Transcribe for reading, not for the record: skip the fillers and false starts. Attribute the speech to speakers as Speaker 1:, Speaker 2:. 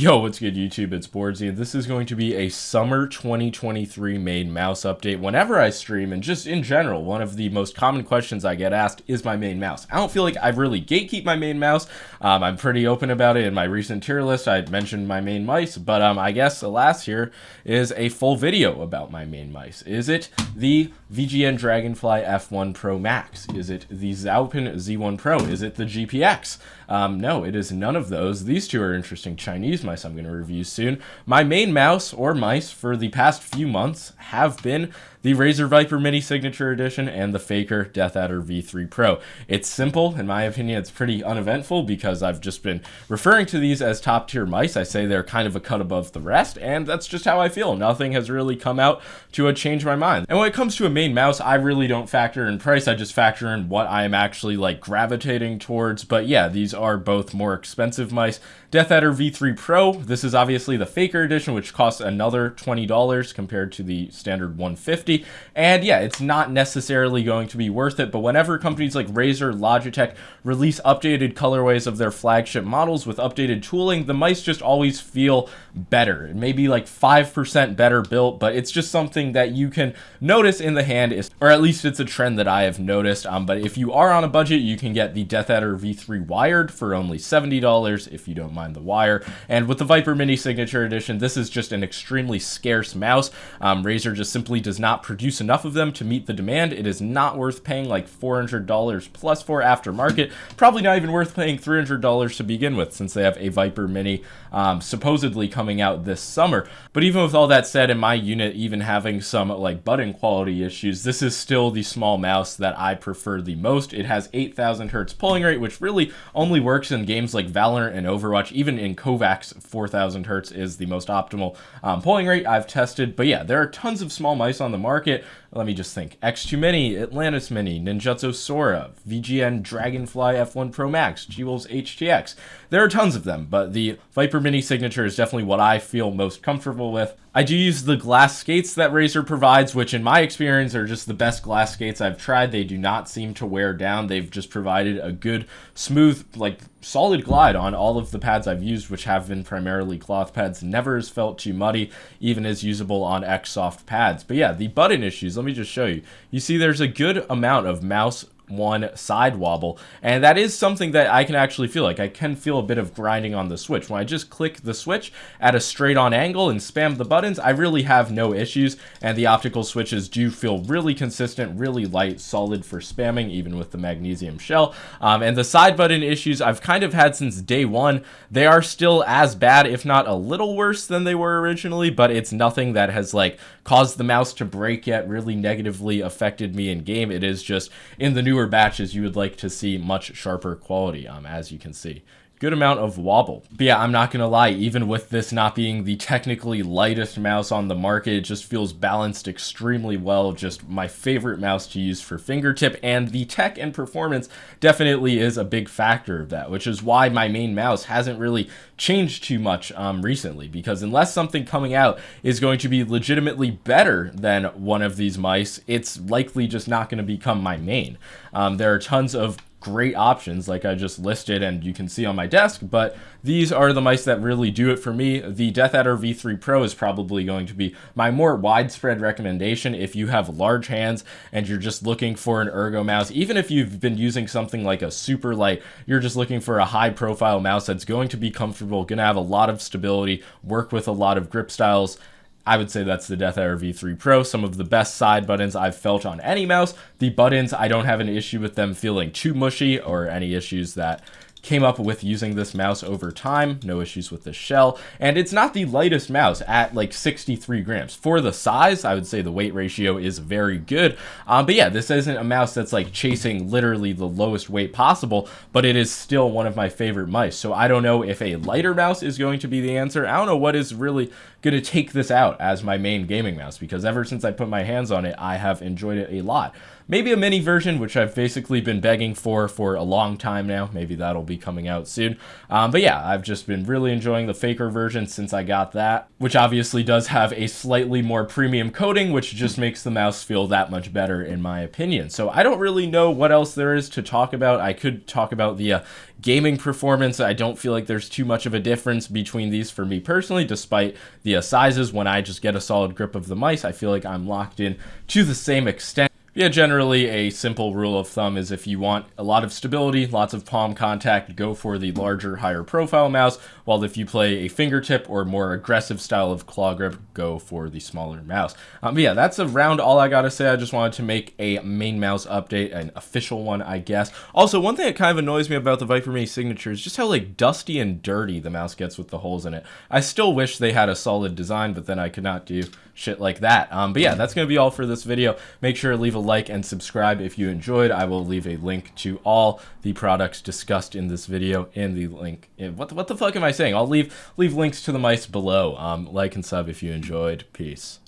Speaker 1: Yo, what's good YouTube? It's boardzy, and this is going to be a summer 2023 made mouse update. Whenever I stream, and just in general, one of the most common questions I get asked is my main mouse. I don't feel like I really gatekeep my main mouse. I'm pretty open about it. In my recent tier list, I mentioned my main mice, but I guess alas, here is a full video about my main mice. Is it the VGN Dragonfly F1 Pro Max? Is it the Zaupin Z1 Pro? Is it the GPX? No, it is none of those. These two are interesting Chinese mice I'm going to review soon. My main mouse or mice for the past few months have been the Razer Viper Mini Signature Edition and the Faker DeathAdder V3 Pro. It's simple, in my opinion. It's pretty uneventful because I've just been referring to these as top tier mice. I say they're kind of a cut above the rest, and that's just how I feel. Nothing has really come out to change my mind. And when it comes to a main mouse, I really don't factor in price. I just factor in what I am actually like gravitating towards. But yeah, these are both more expensive mice. DeathAdder V3 Pro, this is obviously the Faker edition, which costs another $20 compared to the standard $150. And yeah, it's not necessarily going to be worth it, but whenever companies like Razer, Logitech release updated colorways of their flagship models with updated tooling, the mice just always feel better. It may be like 5% better built, but it's just something that you can notice in the hand, or at least it's a trend that I have noticed. But if you are on a budget, you can get the DeathAdder V3 wired for only $70 if you don't mind the wire. And with the Viper Mini Signature Edition, this is just an extremely scarce mouse. Razer just simply does not produce enough of them to meet the demand. It is not worth paying like $400 plus for aftermarket. Probably not even worth paying $300 to begin with, since they have a Viper Mini supposedly coming out this summer. But even with all that said, in my unit even having some like button quality issues, this is still the small mouse that I prefer the most. It has 8,000 hertz pulling rate, which really only works in games like Valorant and Overwatch. Even in Kovacs, 4,000 hertz is the most optimal pulling rate I've tested. But yeah, there are tons of small mice on the market. Let me just think. X2 Mini, Atlantis Mini, Ninjutsu Sora, VGN Dragonfly F1 Pro Max, G-Wolves HTX. There are tons of them, but the Viper Mini Signature is definitely what I feel most comfortable with. I do use the glass skates that Razer provides, which in my experience are just the best glass skates I've tried. They do not seem to wear down. They've just provided a good, smooth, like solid glide on all of the pads I've used, which have been primarily cloth pads. Never has felt too muddy, even as usable on X soft pads. But yeah, the button issues, let me just show you. You see there's a good amount of mouse one side wobble, and that is something that I can actually feel. Like I can feel a bit of grinding on the switch. When I just click the switch at a straight on angle and spam the buttons, I really have no issues, and the optical switches do feel really consistent, really light, solid for spamming, even with the magnesium shell. And the side button issues I've kind of had since day one. They are still as bad, if not a little worse than they were originally, but it's nothing that has like caused the mouse to break yet, really negatively affected me in game. It is just in the newer batches you would like to see much sharper quality, as you can see. Good amount of wobble. But yeah, I'm not gonna lie, even with this not being the technically lightest mouse on the market, it just feels balanced extremely well. Just my favorite mouse to use for fingertip, and the tech and performance definitely is a big factor of that, which is why my main mouse hasn't really changed too much recently, because unless something coming out is going to be legitimately better than one of these mice, it's likely just not going to become my main. There are tons of great options like I just listed and you can see on my desk, but these are the mice that really do it for me. The DeathAdder V3 Pro is probably going to be my more widespread recommendation if you have large hands and you're just looking for an ergo mouse. Even if you've been using something like a super light, you're just looking for a high profile mouse that's going to be comfortable, going to have a lot of stability, work with a lot of grip styles. I would say that's the DeathAdder V3 Pro. Some of the best side buttons I've felt on any mouse. The buttons, I don't have an issue with them feeling too mushy or any issues that came up with using this mouse over time. No issues with the shell, and it's not the lightest mouse at like 63 grams. For the size, I would say the weight ratio is very good, but yeah, this isn't a mouse that's like chasing literally the lowest weight possible, but it is still one of my favorite mice. So I don't know if a lighter mouse is going to be the answer. I don't know what is really going to take this out as my main gaming mouse, because ever since I put my hands on it, I have enjoyed it a lot. maybe a mini version, which I've basically been begging for a long time now. Maybe that'll be coming out soon. But yeah, I've just been really enjoying the Faker version since I got that, which obviously does have a slightly more premium coating, which just makes the mouse feel that much better in my opinion. So I don't really know what else there is to talk about. I could talk about the gaming performance. I don't feel like there's too much of a difference between these for me personally, despite the sizes. When I just get a solid grip of the mice, I feel like I'm locked in to the same extent. Yeah, generally a simple rule of thumb is if you want a lot of stability, lots of palm contact, go for the larger, higher profile mouse, while if you play a fingertip or more aggressive style of claw grip, go for the smaller mouse. But yeah, that's around all I gotta say. I just wanted to make a main mouse update, an official one, I guess. Also, one thing that kind of annoys me about the Viper Mini Signature is just how like dusty and dirty the mouse gets with the holes in it. I still wish they had a solid design, but then I could not do shit like that. But yeah, that's gonna be all for this video. Make sure to leave a like and subscribe if you enjoyed. I will leave a link to all the products discussed in this video in the link. What the fuck am I saying? I'll leave links to the mice below. Like and sub if you enjoyed. Peace.